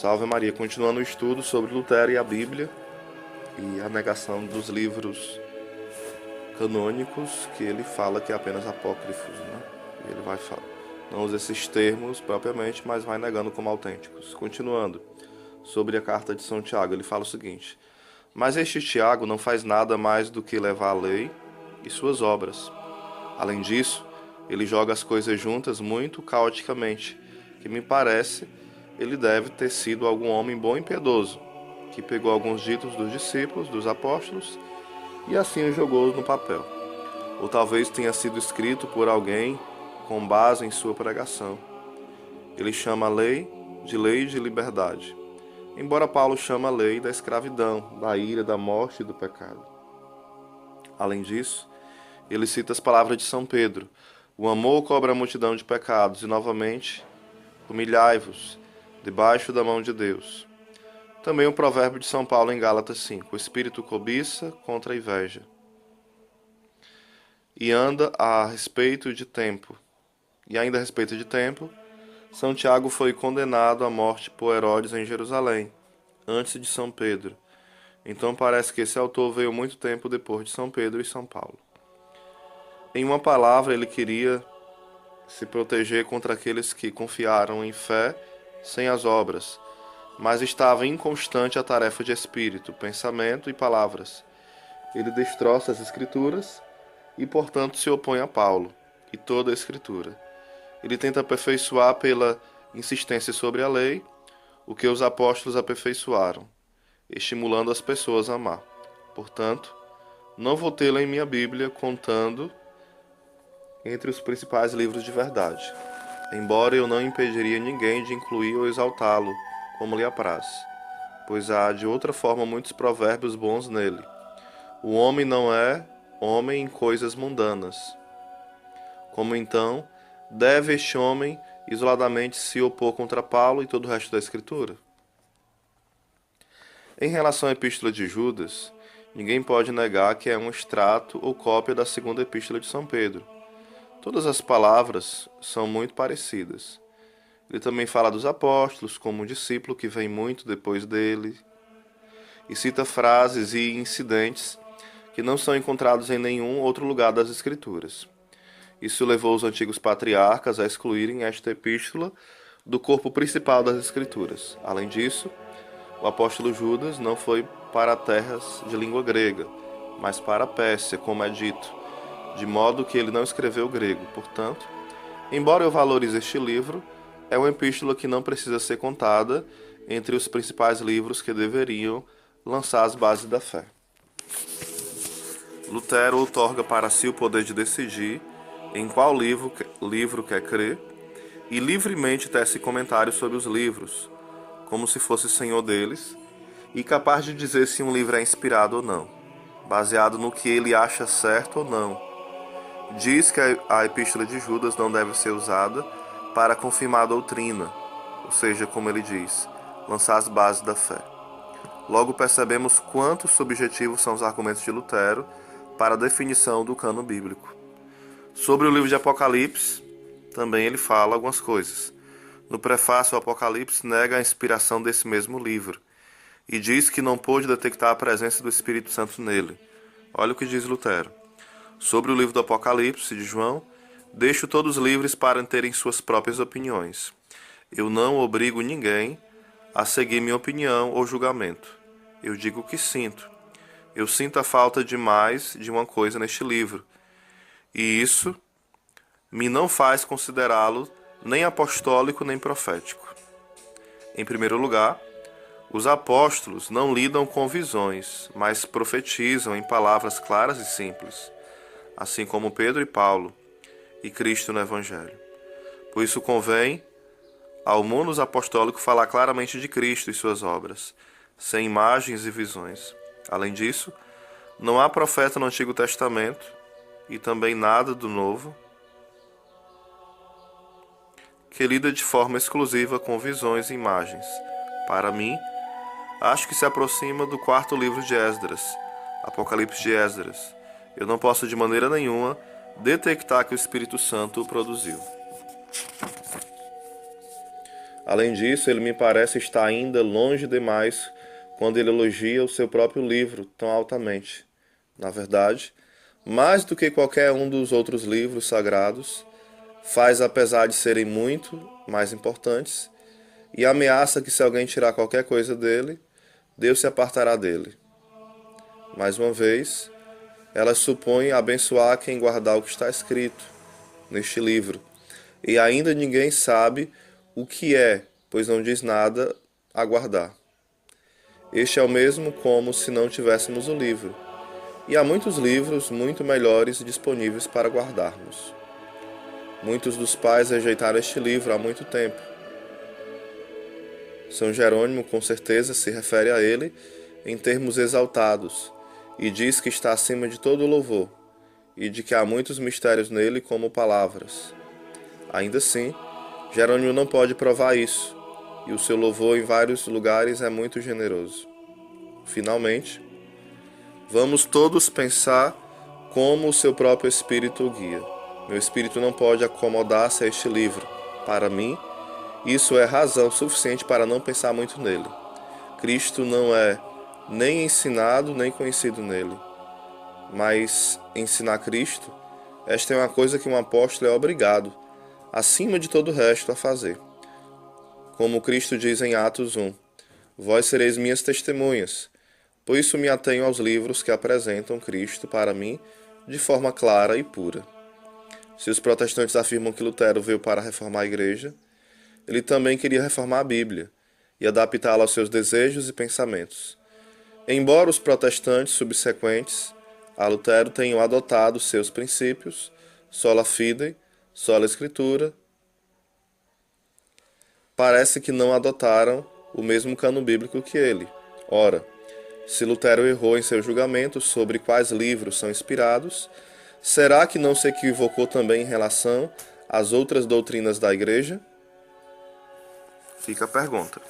Salve Maria, continuando o estudo sobre Lutero e a Bíblia e a negação dos livros canônicos, que ele fala que é apenas apócrifos, né? Ele vai falar, não usa esses termos propriamente, mas vai negando como autênticos. Continuando, sobre a carta de São Tiago, ele fala o seguinte: mas este Tiago não faz nada mais do que levar a lei e suas obras. Além disso, ele joga as coisas juntas muito caoticamente, que me parece ele deve ter sido algum homem bom e piedoso, que pegou alguns ditos dos discípulos, dos apóstolos, e assim os jogou no papel. Ou talvez tenha sido escrito por alguém com base em sua pregação. Ele chama a lei de liberdade, embora Paulo chame a lei da escravidão, da ira, da morte e do pecado. Além disso, ele cita as palavras de São Pedro: o amor cobre a multidão de pecados, e novamente, humilhai-vos debaixo da mão de Deus. Também o provérbio de São Paulo em Gálatas 5: o espírito cobiça contra a inveja. E ainda a respeito de tempo, São Tiago foi condenado à morte por Herodes em Jerusalém, antes de São Pedro. Então parece que esse autor veio muito tempo depois de São Pedro e São Paulo. Em uma palavra, ele queria se proteger contra aqueles que confiaram em fé sem as obras, mas estava inconstante a tarefa de espírito, pensamento e palavras. Ele destroça as Escrituras e, portanto, se opõe a Paulo e toda a Escritura. Ele tenta aperfeiçoar pela insistência sobre a lei o que os apóstolos aperfeiçoaram, estimulando as pessoas a amar. Portanto, não vou tê-la em minha Bíblia contando entre os principais livros de verdade, embora eu não impediria ninguém de incluir ou exaltá-lo, como lhe apraz, pois há de outra forma muitos provérbios bons nele. O homem não é homem em coisas mundanas. Como então deve este homem isoladamente se opor contra Paulo e todo o resto da Escritura? Em relação à Epístola de Judas, ninguém pode negar que é um extrato ou cópia da segunda Epístola de São Pedro. Todas as palavras são muito parecidas. Ele também fala dos apóstolos como um discípulo que vem muito depois dele, e cita frases e incidentes que não são encontrados em nenhum outro lugar das Escrituras. Isso levou os antigos patriarcas a excluírem esta epístola do corpo principal das Escrituras. Além disso, o apóstolo Judas não foi para terras de língua grega, mas para a Pérsia, como é dito, de modo que ele não escreveu grego. Portanto, embora eu valorize este livro, é uma epístola que não precisa ser contada entre os principais livros que deveriam lançar as bases da fé. Lutero outorga para si o poder de decidir em qual livro quer crer e livremente tece comentários sobre os livros, como se fosse senhor deles, e capaz de dizer se um livro é inspirado ou não, baseado no que ele acha certo ou não. Diz que a Epístola de Judas não deve ser usada para confirmar a doutrina, ou seja, como ele diz, lançar as bases da fé. Logo percebemos quanto subjetivos são os argumentos de Lutero para a definição do cânon bíblico. Sobre o livro de Apocalipse, também ele fala algumas coisas. No prefácio, o Apocalipse nega a inspiração desse mesmo livro e diz que não pôde detectar a presença do Espírito Santo nele. Olha o que diz Lutero. Sobre o livro do Apocalipse de João, deixo todos livres para terem suas próprias opiniões. Eu não obrigo ninguém a seguir minha opinião ou julgamento. Eu digo o que sinto. Eu sinto a falta de mais de uma coisa neste livro, e isso me não faz considerá-lo nem apostólico nem profético. Em primeiro lugar, os apóstolos não lidam com visões, mas profetizam em palavras claras e simples, assim como Pedro e Paulo e Cristo no Evangelho. Por isso convém ao munus apostólico falar claramente de Cristo e suas obras, sem imagens e visões. Além disso, não há profeta no Antigo Testamento e também nada do Novo que lida de forma exclusiva com visões e imagens. Para mim, acho que se aproxima do quarto livro de Esdras, Apocalipse de Esdras. Eu não posso de maneira nenhuma detectar que o Espírito Santo o produziu. Além disso, ele me parece estar ainda longe demais quando ele elogia o seu próprio livro tão altamente. Na verdade, mais do que qualquer um dos outros livros sagrados, faz apesar de serem muito mais importantes, e ameaça que se alguém tirar qualquer coisa dele, Deus se apartará dele. Mais uma vez, elas supõem abençoar quem guardar o que está escrito neste livro, e ainda ninguém sabe o que é, pois não diz nada a guardar. Este é o mesmo como se não tivéssemos o livro, e há muitos livros muito melhores disponíveis para guardarmos. Muitos dos pais rejeitaram este livro há muito tempo. São Jerônimo, com certeza, se refere a ele em termos exaltados, e diz que está acima de todo louvor, e de que há muitos mistérios nele como palavras. Ainda assim, Jerônimo não pode provar isso, e o seu louvor em vários lugares é muito generoso. Finalmente, vamos todos pensar como o seu próprio espírito o guia. Meu espírito não pode acomodar-se a este livro. Para mim, isso é razão suficiente para não pensar muito nele. Cristo não é nem ensinado nem conhecido nele. Mas ensinar Cristo, esta é uma coisa que um apóstolo é obrigado, acima de todo o resto, a fazer. Como Cristo diz em Atos 1, vós sereis minhas testemunhas. Por isso me atenho aos livros que apresentam Cristo para mim de forma clara e pura. Se os protestantes afirmam que Lutero veio para reformar a Igreja, ele também queria reformar a Bíblia e adaptá-la aos seus desejos e pensamentos. Embora os protestantes subsequentes a Lutero tenham adotado seus princípios, sola fide, sola escritura, parece que não adotaram o mesmo cano bíblico que ele. Ora, se Lutero errou em seu julgamento sobre quais livros são inspirados, será que não se equivocou também em relação às outras doutrinas da Igreja? Fica a pergunta.